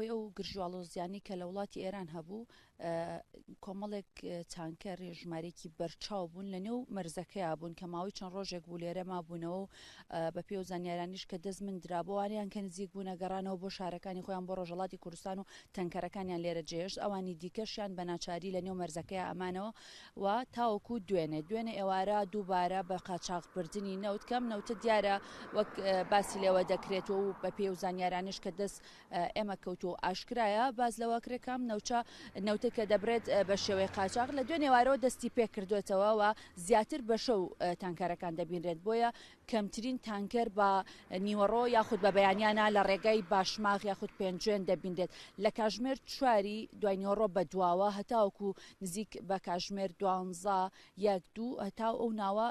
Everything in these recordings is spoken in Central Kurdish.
دوای ئەو گرژواڵۆزیانی کە لە وڵاتی ئێران هەبوو کۆمەڵێک تانکەر ژمارەیەکی بەرچاو بوون لە نێو مەرزەکەیان بوون کە ماوەی چەند ڕۆژێک بوو لێرە مابوونەوە و بە پێ و زانیارانیش کە دەست من درابووانیان کە نزیک بوونە گەڕانەوە بۆ شارەکانی خۆیان بۆ ڕۆژهەڵاتی کوردستان و تەنکەرەکانیان لێرە جێشت ئەوانی دیکەشیان بە ناچاری لە نێو مەرزەکەی ئەمانەوە و تاوەکو دوێنێ ئێوارە دووبارە بە قاچاغبردننی نەوت کەم نەوتە دیارە وەک باسی لێوە دەکرێت و بە پێ و زانیارانش کە دەست ئێمە کەوت و ئاشکرایە باز لەوەکرێکام نەوتە کە دەبرێت بە شێوەی قاچاق لە دوێنێوارەوە دەستی پێ کردوێتەوە و زیاتر بە شەو تانکەرەکان دەبینرێت بۆیە کەمترین تانکەر بە نیوەڕۆ یاخود بە بەیانیانە لە ڕێگەی باشماغ یاخود پێنجێن دەبینرێت لە کاژمێر چواری دوای نیوەڕۆ بە دواوە هەتاوەکو نزیک بە کاژمێر 12 1-2 هەتا ئەو ناوە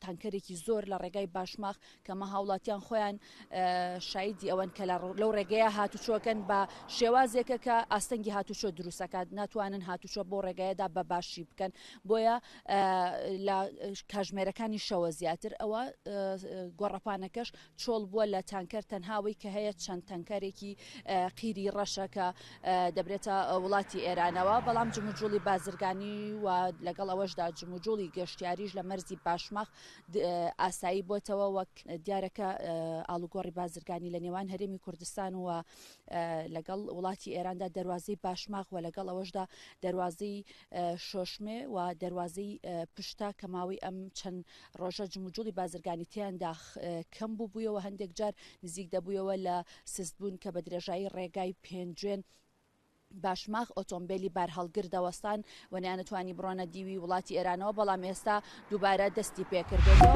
تانکەرێکی زۆر لە ڕێگای باشماغ کەمە هاوڵاتیان خۆیان شایدی ئەوەن کە لەو ڕێگەیە هاتوچۆکەن بە شێوازێکە کە ئاستەنگی هاتوچۆ دروستەکات ناتوانن هاتوچۆ بۆ ڕێگەیەدا بە باشی بکەن بۆیە لە کاژمێرەکانی شەوە زیاتر ئەوە گۆڕەپانەکەش چۆڵ بووە لە تانکەر تەنهاوی کە هەیە چەند تەنکەرێکی قیری ڕەشەکە دەبرێتە وڵاتی ئێرانەوە بەڵام جموجوڵی بازرگانی و لەگەڵ ئەوەشدا جموجوڵی گەشتیاریش لە مەرزی باشماغ ئاسایی بۆتەوە وەک دیارەکە ئاڵوگۆڕی بازرگانی لە نێوان هەرێمی کوردستان و لەگەڵ وڵاتی ئێراندا دەواازەی باشماغ و لەگەڵ ئەوەشدا دەواازەی شۆشمێ و دەواازەی پشتا کەماوەی ئەم چەند ڕۆژە جموجوڵی بازرگانی تیاندا کەم بووبوویەوە هەندێک جار نزیک دەبوویەوە لە سستبوون کە بە درێژایی ڕێگای پێنجێن باشماغ ئۆتۆمبیلی بار هەڵگر دەوەستان و نیانەتوانی بڕۆنە دیوی وڵاتی ئێرانەوە بەڵام ئێستا دووبارە دەستی پێکردێتەوە.